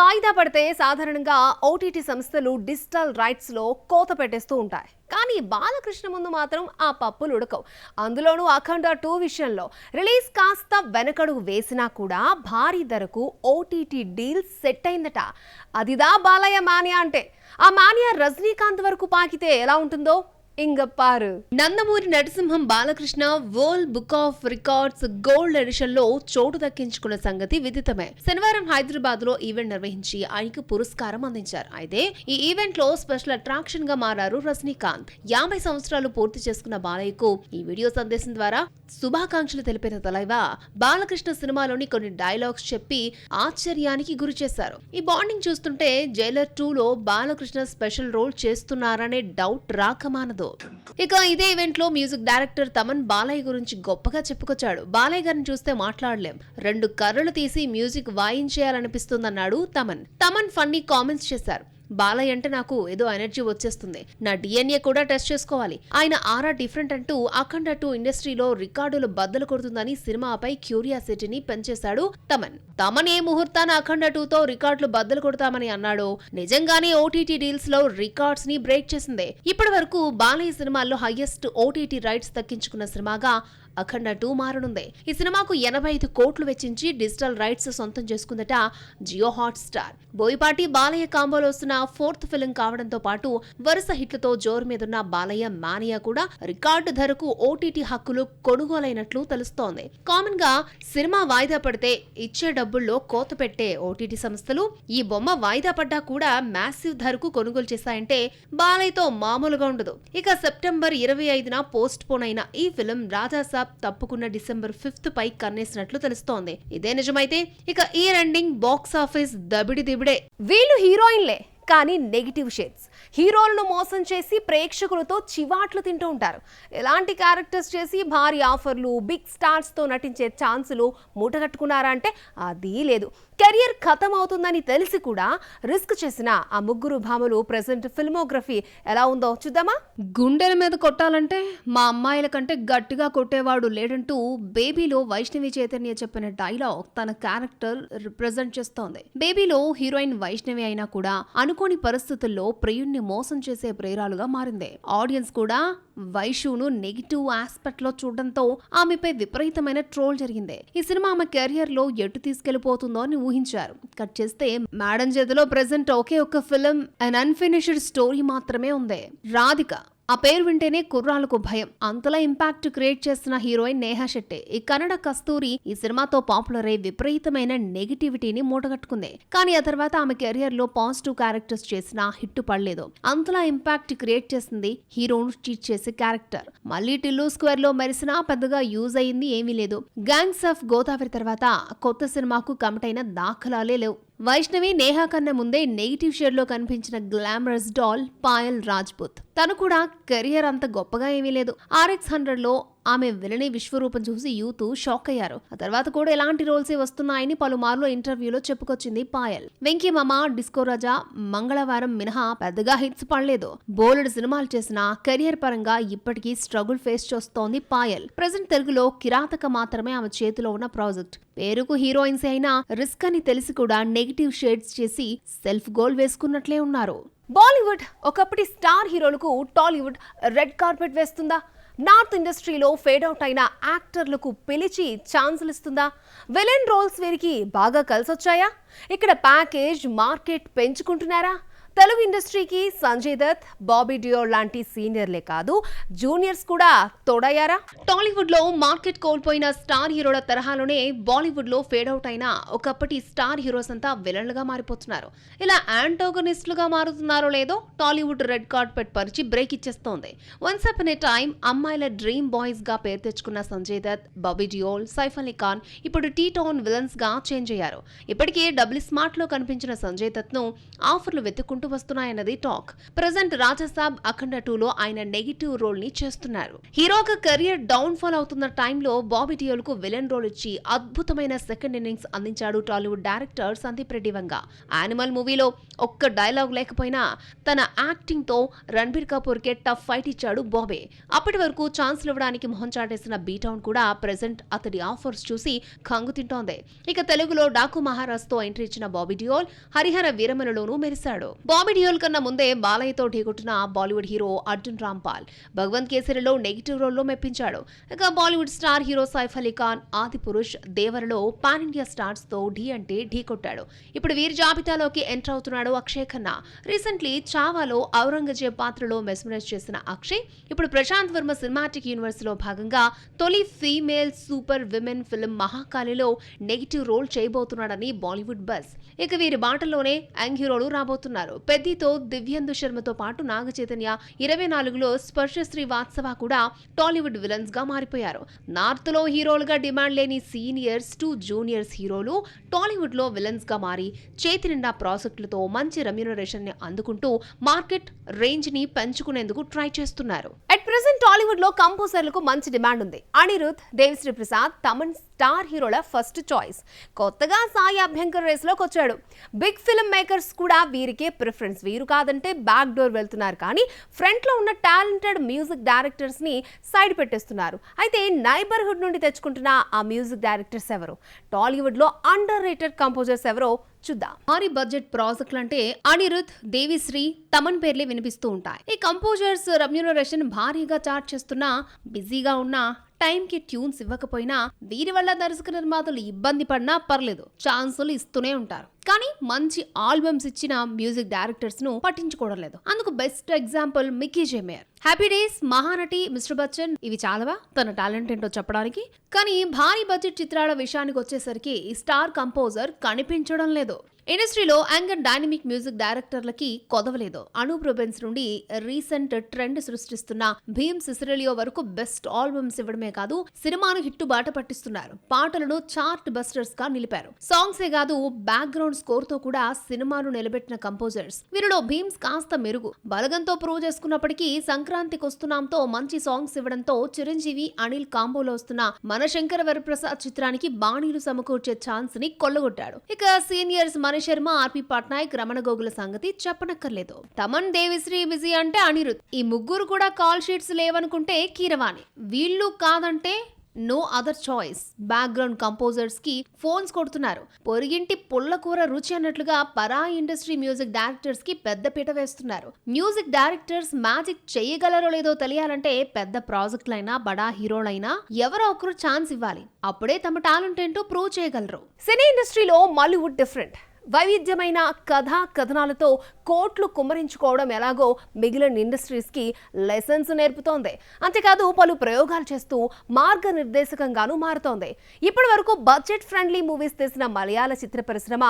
వాయిదా పడితే సాధారణంగా ఓటీటీ సంస్థలు డిజిటల్ రైట్స్ లో కోత పెట్టేస్తూ ఉంటాయి. కానీ బాలకృష్ణ ముందు మాత్రం ఆ పప్పులు ఉడకవు. అందులోనూ అఖండ 2 విషయంలో రిలీజ్ కాస్త వెనకడుగు వేసినా కూడా భారీ ధరకు ఓటీటీ డీల్ సెట్ అయిందట. అదిదా బాలయ్య మానియా అంటే. ఆ మానియా రజనీకాంత్ వరకు పాకితే ఎలా ఉంటుందో ఇంగప్పారు. Nandamuri Narasimham Balakrishna World Book of Records Gold Edition లో చోటు దక్కించుకున్న సంగతి విదితమే. శనివారం హైదరాబాద్ లో ఈవెంట్ నిర్వహించి ఆయనకు పురస్కారం అందించారు. అయితే ఈ ఈవెంట్ లో స్పెషల్ అట్రాక్షన్ గా మారారు రజనీకాంత్. 50 సంవత్సరాలు పూర్తి చేసుకున్న బాలయ్యకు ఈ వీడియో సందేశం ద్వారా శుభాకాంక్షలు తెలిపిన తలైవా బాలకృష్ణ సినిమాలోని కొన్ని డైలాగ్స్ చెప్పి ఆశ్చర్యానికి గురి చేశారు. ఈ బాండింగ్ చూస్తుంటే జైలర్ 2 లో బాలకృష్ణ స్పెషల్ రోల్ చేస్తున్నారనే డౌట్ రాకమానదు. ఇక ఇదే ఈవెంట్ లో మ్యూజిక్ డైరెక్టర్ తమన్ బాలయ్య గురించి గొప్పగా చెప్పుకొచ్చాడు. బాలయ్య గారిని చూస్తే మాట్లాడలేం, 2 కర్రలు తీసి మ్యూజిక్ వాయించేయాలనిపిస్తుందన్నాడు తమన్ ఫన్నీ కామెంట్స్ చేశారు. బాలయ్య అంటే నాకు ఏదో ఎనర్జీ వచ్చేస్తుంది, నా DNA కూడా టెస్ట్ చేసుకోవాలి, ఆయన ఆరా డిఫరెంట్ అంటూ అఖండ 2 ఇండస్ట్రీలో రికార్డులు బద్దలు కొడుతుందని సినిమాపై క్యూరియాసిటీని పెంచేశాడు తమన్ ఏ ముహూర్తాన అఖండ 2తో రికార్డులు బద్దలు కొడతామని అన్నాడో నిజంగానే ఓటీటీ డీల్స్ లో రికార్డ్స్ ని బ్రేక్ చేసింది. ఇప్పటి వరకు బాలయ్య సినిమాల్లో హైయెస్ట్ ఓటీటీ రైట్స్ దక్కించుకున్న సినిమాగా అఖండ 2 మారనుంది. ఈ సినిమాకు 85 కోట్లు వెచ్చించి డిజిటల్ రైట్స్ సొంతం చేసుకుందట జియో హాట్స్టార్. బోయపాటి బాలయ్య కాంబోలో వస్తున్న 4th ఫిల్మ్ కావడంతో పాటు వరుస హిట్లతో జోరు మీదున్న బాలయ్య మానియా కూడా రికార్డు ధరకు ఓటీటీ హక్కులు కొనుగోలైనట్లు తెలుస్తోంది. కామన్ గా సినిమా వాయిదా పడితే ఇచ్చే డబ్బుల్లో కోత పెట్టే ఓటీటీ సంస్థలు ఈ బొమ్మ వాయిదా పడ్డా కూడా మ్యాసివ్ ధరకు కొనుగోలు చేశాయంటే బాలయ్యతో మామూలుగా ఉండదు. ఇక సెప్టెంబర్ 25న పోస్ట్ పోన్ అయిన ఈ ఫిల్మ్ రాధాసాబ్ తప్పుకున్న డిసెంబర్ 5th పై కన్నేసినట్లు తెలుస్తోంది. ఇదే నిజమైతే ఇక ఈ రెండింగ్ బాక్స్ ఆఫీస్ దబిడి దిబిడే. వీళ్ళు హీరోయిన్లే కానీ నెగిటివ్ షేడ్స్. హీరోలను మోసం చేసి ప్రేక్షకులతో చివాట్లు తింటూ ఉంటారు. ఎలాంటి క్యారెక్టర్స్ చేసి భారీ ఆఫర్లు, బిగ్ స్టార్స్ తో నటించే ఛాన్సులు మూటగట్టుకున్నారా అంటే అది లేదు. కెరియర్ ఖతం అవుతుందని తెలిసి కూడా రిస్క్ చేసిన ఆ ముగ్గురు భామలు ప్రెసెంట్ ఫిల్మోగ్రఫీ ఎలా ఉందో చూద్దామా. గుండెల మీద కొట్టాలంటే మా అమ్మాయిల కంటే గట్టిగా కొట్టేవాడు లేడంటూ బేబీలో వైష్ణవి చైతన్య చెప్పిన డైలాగ్ తన క్యారెక్టర్ రిప్రజెంట్ చేస్తోంది. బేబీలో హీరోయిన్ వైష్ణవి అయినా కూడా అనుకోని పరిస్థితుల్లో ప్రియుణ్ణి మోసం చేసే ప్రేరాలుగా మారింది. ఆడియన్స్ కూడా వైషును నెగిటివ్ ఆస్పెక్ట్ లో చూడడంతో ఆమెపై విపరీతమైన ట్రోల్ జరిగింది. ఈ సినిమా ఆమె కెరియర్ లో ఎటు తీసుకెళ్లిపోతుందో అని ఊహించారు. కట్ చేస్తే మేడం చేతిలో ప్రెసెంట్ ఒకే ఒక్క ఫిల్మ్ అండ్ అన్ఫినిష్డ్ స్టోరీ మాత్రమే ఉంది, రాధిక. ఆ పేరు వింటేనే కుర్రాలకు భయం. అంతలా ఇంపాక్ట్ క్రియేట్ చేస్తున్న హీరోయిన్ నేహా శెట్టే. ఈ కన్నడ కస్తూరి ఈ సినిమాతో పాపులర్ అయి విపరీతమైన నెగిటివిటీని మూటగట్టుకుంది. కానీ ఆ తర్వాత ఆమె కెరియర్ లో పాజిటివ్ క్యారెక్టర్స్ చేసినా హిట్ పడలేదు. అంతలా ఇంపాక్ట్ క్రియేట్ చేసింది హీరోను చీట్ చేసే క్యారెక్టర్. మళ్ళీ టిల్లు స్క్వేర్ లో మెరిసినా పెద్దగా యూజ్ అయింది ఏమీ లేదు. గ్యాంగ్స్ ఆఫ్ గోదావరి తర్వాత కొత్త సినిమాకు కమిట్ అయిన దాఖలాలే లేవు. వైష్ణవి నేహా కన్నా ముందే నెగిటివ్ షేడ్ లో కనిపించిన గ్లామరస్ డాల్ పాయల్ రాజ్పుత్. తను కూడా కెరియర్ అంత గొప్పగా ఏమీ లేదు. RX100 లో ఆమె విలని విశ్వరూపం చూసి యూత్ షాక్ అయ్యారు. ఆ తర్వాత కూడా ఎలాంటి రోల్సే వస్తున్నాయని పలుమార్లు ఇంటర్వ్యూలో చెప్పుకొచ్చింది పాయల్. వెంకీ మామ, డిస్కో రాజా, మంగళవారం మినహా పెద్దగా హిట్స్ పడలేదు. బోలెడు సినిమాలు చేసినా కెరియర్ పరంగా ఇప్పటికీ స్ట్రగుల్ ఫేస్ చేస్తోంది పాయల్. ప్రెజెంట్ తెలుగులో కిరాతక మాత్రమే ఆమె చేతిలో ఉన్న ప్రాజెక్ట్. పేరుకు హీరోయిన్స్ అయినా రిస్క్ అని తెలిసి కూడా నెగిటివ్ షేడ్స్ చేసి సెల్ఫ్ గోల్ వేసుకున్నట్లే ఉన్నారు. బాలీవుడ్ ఒకప్పటి స్టార్ హీరోలకు టాలీవుడ్ రెడ్ కార్పెట్ వేస్తుందా? నార్త్ ఇండస్ట్రీలో ఫేడ్ అవుట్ అయిన యాక్టర్లకు పిలిచి ఛాన్సులు ఇస్తుందా? విలన్ రోల్స్ వీరికి బాగా కలిసొచ్చాయా? ఇక్కడ ప్యాకేజ్ మార్కెట్ పెంచుకుంటున్నారా? తెలుగు ఇండస్ట్రీకి సంజయ్ దత్, బాబీ డియోల్ లాంటి సీనియర్లే కాదు జూనియర్స్ కూడా తోడయ్యారా? టాలీవుడ్ లో మార్కెట్ కోల్పోయిన స్టార్ హీరోల తరహాలోనే బాలీవుడ్ లో ఫేడ్ అవుట్ అయిన ఒకప్పటి స్టార్ హీరోస్ అంతా విలన్లుగా మారిపోతున్నారు. ఇలా యాంటోగనిస్టులుగా మారుతున్నారో లేదో టాలీవుడ్ రెడ్ కార్పెట్ పరిచి బ్రేక్ ఇచ్చేస్తోంది. వన్స్ అపాన్ ఏ టైం అమ్మాయిల డ్రీమ్ బాయ్స్ గా పేరు తెచ్చుకున్న సంజయ్ దత్, బాబీ డియోల్, సైఫ్ అలీ ఖాన్ ఇప్పుడు టీ-టౌన్ విలన్స్ గా చేంజ్ అయ్యారు. ఇప్పటికే డబుల్ స్మార్ట్ లో కనిపించిన సంజయ్ దత్ ను ఆఫర్లు వెతుక్కుంటూ ఉంటూ వస్తున్నాయన్నది టాక్. ప్రెజెంట్ రాజాసాబ్ అఖండ 2లో ఆయన నెగిటివ్ రోల్ ని చేస్తున్నారు. హీరోగా కెరియర్ డౌన్ ఫాల్ అవుతున్న టైంలో బాబీ డియోల్ కు విలన్ రోల్ ఇచ్చి అద్భుతమైన సెకండ్ ఇన్నింగ్స్ అందించాడు టాలీవుడ్ డైరెక్టర్ సందీప్ రెడ్డి వంగ. యానిమల్ మూవీలో ఒక్క డైలాగ్ లేకపోయినా తన యాక్టింగ్ తో రణబీర్ కపూర్ కే టఫ్ ఫైట్ ఇచ్చాడు బాబీ. అప్పటి వరకు ఛాన్స్ ఇవ్వడానికి మొహం చాటేసిన బీటౌన్ కూడా ప్రెజెంట్ అతడి ఆఫర్స్ చూసి కంగు తింటోంది. ఇక తెలుగులో డాకు మహారాజ్ తో ఎంట్రీ ఇచ్చిన బాబీ డియోల్ హరిహర వీరమలలోనూ మెరిశాడు. బాబీ డియోల్ కన్నా ముందే బాలయ్యతో ఢీకొట్టిన బాలీవుడ్ హీరో అర్జున్ రాంపాల్ భగవంత్ కేసరిలో నెగిటివ్ రోల్లో మెప్పించాడు. ఇక బాలీవుడ్ స్టార్ హీరో సైఫ్ అలీ ఖాన్ ఆదిపురుష్ దేవరలో పాన్ ఇండియా స్టార్స్ తో ఢీ అంటే ఢీ కొట్టాడు. ఇప్పుడు వీరి జాబితాలోకి ఎంటర్ అవుతున్నాడు అక్షయ్ ఖన్నా. రీసెంట్లీ చావాలో ఔరంగజేబ్ పాత్రలో మెస్మరైజ్ చేసిన అక్షయ్ ఇప్పుడు ప్రశాంత్ వర్మ సినిమాటిక్ యూనివర్స్ లో భాగంగా తొలి ఫీమేల్ సూపర్ విమెన్ ఫిల్మ్ మహాకాళిలో నెగిటివ్ రోల్ చేయబోతున్నాడని బాలీవుడ్ బస్. ఇక వీరి బాటల్లోనే యంగ్ హీరోలు రాబోతున్నారు. పెద్దితో దివ్యేందు శర్మతో పాటు నాగ చైతన్య 24లో స్పర్శ శ్రీవాత్సవ కూడా టాలీవుడ్ విలన్స్ గా మారిపోయారు. నార్త్ లో హీరోలుగా డిమాండ్ లేని సీనియర్స్ టు జూనియర్స్ హీరోలు టాలీవుడ్ లో విలన్స్ గా మారి చేతి నిండా ప్రాజెక్టులతో మంచి రెమ్యూనరేషన్ ని అందుకుంటూ మార్కెట్ రేంజ్ ని పెంచుకునేందుకు ట్రై చేస్తున్నారు. అట్ ప్రెసెంట్ టాలీవుడ్ లో కంపోజర్లకు మంచి డిమాండ్ ఉంది. అనిరుద్, దేవిశ్రీ ప్రసాద్, తమన్ స్టార్ హీరోల ఫస్ట్ చాయిస్. కొత్తగా సాయి అభ్యంకర్ రేస్ లోకి వచ్చాడు. బిగ్ ఫిల్మ్ మేకర్స్ కూడా వీరికే ప్రిఫరెన్స్. వీరు కాదంటే బ్యాక్ డోర్ వెళ్తున్నారు. కానీ ఫ్రంట్ లో ఉన్న టాలెంటెడ్ మ్యూజిక్ డైరెక్టర్స్ ని సైడ్ పెట్టేస్తున్నారు. అయితే నైబర్హుడ్ నుండి తెచ్చుకుంటున్న ఆ మ్యూజిక్ డైరెక్టర్స్ ఎవరు? టాలీవుడ్ లో అండర్ రేటెడ్ కంపోజర్స్ ఎవరో చూద్దాం. భారీ బడ్జెట్ ప్రాజెక్టులు అంటే అనిరుద్, దేవిశ్రీ, తమన్ పేర్లే వినిపిస్తూ ఉంటాయి. ఈ కంపోజర్స్ రెమ్యూనరేషన్ భారీగా చార్జ్ చేస్తున్నా, బిజీగా ఉన్నా, టైం కి ట్యూన్స్ ఇవ్వకపోయినా, వీరి వల్ల దర్శక నిర్మాతలు ఇబ్బంది పడినా పర్లేదు, ఛాన్సులు ఇస్తూనే ఉంటారు. కానీ మంచి ఆల్బమ్స్ ఇచ్చిన మ్యూజిక్ డైరెక్టర్స్ ను పట్టించుకోవడం లేదు. అందుకు బెస్ట్ ఎగ్జాంపుల్ మిక్కీ జే మేయర్. హ్యాపీ డేస్, మహానటి, మిస్టర్ బచ్చన్ ఇవి చాలవా తన టాలెంట్ ఏంటో చెప్పడానికి? కానీ భారీ బడ్జెట్ చిత్రాల విషయానికి వచ్చేసరికి స్టార్ కంపోజర్ కనిపించడం లేదు. ఇండస్ట్రీలో యంగ్ అండ్ డైనమిక్ మ్యూజిక్ డైరెక్టర్లకి కొదవలేదు. అనూప్ రూబెన్స్ నుండి రీసెంట్ ట్రెండ్ సృష్టిస్తున్న భీమ్ సిసిరేలియో వరకు బెస్ట్ ఆల్బమ్స్ ఇవ్వడమే కాదు, సినిమాను హిట్టు బాట పట్టిస్తున్నారు. పాటలను చార్ట్ బస్టర్స్ గా నిలిపారు. సాంగ్సే కాదు, బ్యాక్గ్రౌండ్ స్కోర్ తో కూడా సినిమాను నిలబెట్టిన కంపోజర్స్. వీరిలో భీమ్స్ కాస్త మెరుగు. బలగంతో ప్రూవ్ చేసుకున్నప్పటికీ సంక్రాంతికి వస్తున్నాంతో మంచి సాంగ్స్ ఇవ్వడంతో చిరంజీవి, అనిల్ కాంబోలో వస్తున్న మన శంకర వరప్రసాద్ చిత్రానికి బాణీలు సమకూర్చే ఛాన్స్ ని కొల్లగొట్టాడు. ఇక సీనియర్స్ మనీష్ శర్మ, ఆర్పి పట్నాయక్, రమణ గోగుల సంగతి చెప్పనక్కర్లేదు. తమన్, దేవిశ్రీ బిజీ అంటే అనిరుద్. ఈ ముగ్గురు కూడా కాల్ షీట్స్ లేవనుకుంటే కీరవాణి. వీళ్ళు కాదంటే no other choice. Background composers కి ఫోన్స్ కొడుతున్నారు. పొరిగింటి పుల్లకూర రుచి అన్నట్లుగా పరాయి ఇండస్ట్రీ మ్యూజిక్ డైరెక్టర్స్ కి పెద్ద పీట వేస్తున్నారు. మ్యూజిక్ డైరెక్టర్స్ మ్యాజిక్ చేయగలరో లేదో తెలియాలంటే పెద్ద ప్రాజెక్టులైనా, బడా హీరోలైనా ఎవరో ఒకరు ఛాన్స్ ఇవ్వాలి. అప్పుడే తమ టాలెంట్ ఏంటో ప్రూవ్ చేయగలరు. సినీ ఇండస్ట్రీలో మాలీవుడ్ డిఫరెంట్. వైవిధ్యమైన కథా కథనాలతో కోట్లు కుమ్మరించుకోవడం ఎలాగో మిగిలిన ఇండస్ట్రీస్ కి లెసన్స్ నేర్పుతోంది. అంతేకాదు పలు ప్రయోగాలు చేస్తూ మార్గనిర్దేశకంగానూ మారుతోంది. ఇప్పటి వరకు బడ్జెట్ ఫ్రెండ్లీ మూవీస్ తీసిన మలయాళ చిత్ర పరిశ్రమ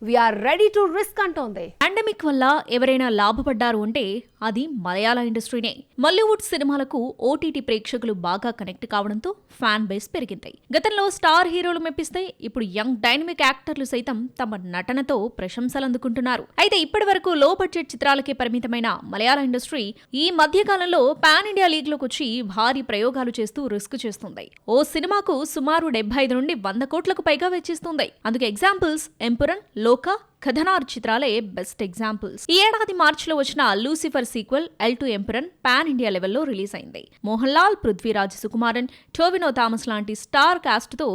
వీఆర్ రెడీ టు రిస్క్ అంటోంది. పాండమిక్ వల్ల ఎవరైనా లాభపడ్డారు అంటే అది మలయాళ ఇండస్ట్రీనే. మాలీవుడ్ సినిమాలకు ఓటీటీ ప్రేక్షకులు బాగా కనెక్ట్ కావడంతో ఫ్యాన్ బేస్ పెరిగింది. గతంలో స్టార్ హీరోలు మెప్పిస్తే ఇప్పుడు యంగ్ డైనమిక్ యాక్టర్లు సైతం తమ నటనతో ప్రశంసలు అందుకుంటున్నారు. అయితే ఇప్పటి వరకు లో బడ్జెట్ చిత్రాలకే పరిమితమైన మలయాళ ఇండస్ట్రీ ఈ మధ్య కాలంలో పాన్ ఇండియా లీగ్ లోకి వచ్చి భారీ ప్రయోగాలు చేస్తూ రిస్క్ చేస్తుంది. ఓ సినిమాకు సుమారు 75 నుండి 100 కోట్లకు పైగా వెచ్చిస్తుంది. అందుకు ఎగ్జాంపుల్స్ ఎంపురన్, లోకా, కథనార్ చిత్రాలే బెస్ట్ ఎగ్జాంపుల్స్. ఈ ఏడాది మార్చిలో వచ్చిన లూసిఫర్ సీక్వెల్ ఎల్2 ఎంపరన్ పాన్ ఇండియా లెవెల్లో రిలీజ్ అయింది. మోహన్ లాల్, పృథ్వీరాజ్ సుకుమారన్, టోవినో థామస్ లాంటి స్టార్ కాస్ట్ తో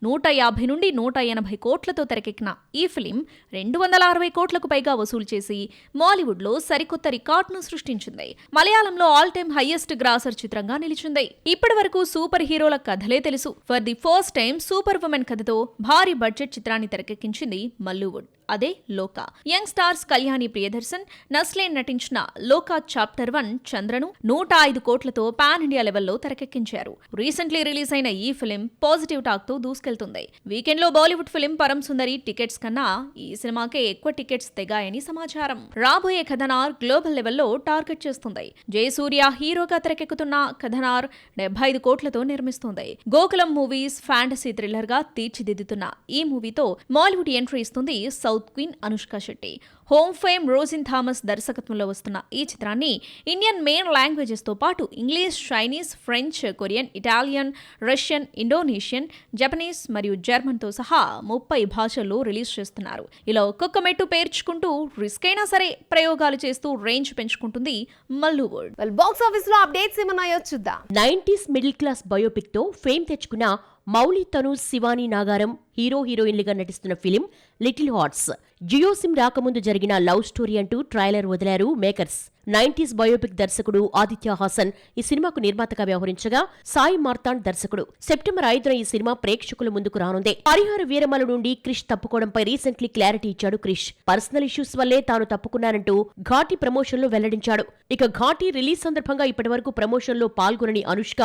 150 నుండి 180 కోట్లతో తెరకెక్కిన ఈ ఫిలిం 260 కోట్లకు పైగా వసూలు చేసి మాలీవుడ్ లో సరికొత్త రికార్డును సృష్టించింది. మలయాళంలో ఆల్ టైమ్ హైయెస్ట్ గ్రాసర్ చిత్రంగా నిలిచింది. ఇప్పటి వరకు సూపర్ హీరోల కథలే తెలుసు. For the first time super women కథతో భారీ బడ్జెట్ చిత్రాన్ని తెరకెక్కించింది మాలీవుడ్. అదే లోకా. యంగ్ స్టార్స్ కళ్యాణి ప్రియదర్శన్, నస్లేన్ నటించిన లోకా చాప్టర్ 1 చంద్రను 105 కోట్లతో పాన్ ఇండియా లెవెల్లో తెరకెక్కించారు. రీసెంట్లీ రిలీజ్ అయిన ఈ ఫిలిం పాజిటివ్ టాక్ తో దూసుకెళ్తుంది. వీకెండ్ లో బాలీవుడ్ ఫిలిం పరం సుందరి టికెట్స్ కన్నా ఈ సినిమాకే ఎక్కువ టికెట్స్ తెగాయని సమాచారం. రాబోయే కథనార్ గ్లోబల్ లెవెల్లో టార్గెట్ చేస్తుంది. జయసూర్య హీరోగా తెరకెక్కుతున్న కథనార్ 75 కోట్లతో నిర్మిస్తుంది. గోకులం మూవీస్ ఫ్యాంటసీ థ్రిల్లర్ గా తీర్చిదిద్దుతున్న ఈ మూవీతో మాలీవుడ్ ఎంట్రీ ఇస్తుంది south queen Anushka Shetty. Home fame rosin Thomas దర్శకత్వంలో వస్తున్న ఈ చిత్రాన్ని ఇండియన్ మెయిన్ లాంగ్వేజెస్ తో పాటు English, Chinese, French, Korean, Italian, Russian, Indonesian, Japanese మరియు జర్మన్ తో సహా 30 భాషల్లో రిలీజ్ చేస్తున్నారు. ఇలా ఒక్కొక్క మెట్టు పేర్చుకుంటూ రిస్క్ అయినా సరే ప్రయోగాలు చేస్తూ రేంజ్ పెంచుకుంటుంది మల్లువుడ్. బాక్స్ ఆఫీస్ లో అప్డేట్స్ ఏమన్నాయో చూద్దాం. 90s మిడిల్ క్లాస్ బయోపిక్ తో ఫేమ్ తెచ్చుకున్న మౌలి, తనూజ్, శివాని నాగారం హీరోయిన్లుగా నటిస్తున్న film little hearts. Jio sim రాకముందు జరిగిన లవ్ స్టోరీ అంటూ ట్రైలర్ వదిలారు మేకర్స్. 90s బయోపిక్ దర్శకుడు ఆదిత్య హాసన్ ఈ సినిమాకు నిర్మాతగా వ్యవహరించగా, సాయి మార్తాండ్ దర్శకుడు. సెప్టెంబర్ 5న ఈ సినిమా ప్రేక్షకుల ముందుకు రానుంది. హరిహర వీరమల నుండి క్రిష్ తప్పుకోవడంపై రీసెంట్లీ క్లారిటీ ఇచ్చాడు క్రిష్. పర్సనల్ ఇష్యూస్ వల్లే తాను తప్పుకున్నానంటూ ఘాటి ప్రమోషన్లో వెల్లడించాడు. ఇక ఘాటి రిలీజ్ సందర్భంగా ఇప్పటివరకు ప్రమోషన్లో పాల్గొనని అనుష్క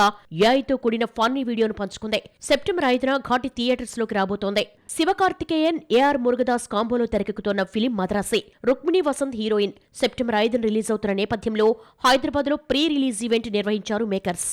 ఏఐతో కూడిన ఫన్నీ వీడియోను పంచుకుంది. సెప్టెంబర్ 5న ఘాటి థియేటర్స్ లోకి రాబోతోంది. శివకార్తికేయన్, ఏఆర్ మురుగదాస్ కాంబోలో తెరకెక్కుతోన్న film Madharaasi. Rukmini Vasanth heroine. September 5న రిలీజ్ అవుతున్న నేపథ్యంలో హైదరాబాద్లో ప్రీ రిలీజ్ ఈవెంట్ నిర్వహించారు మేకర్స్.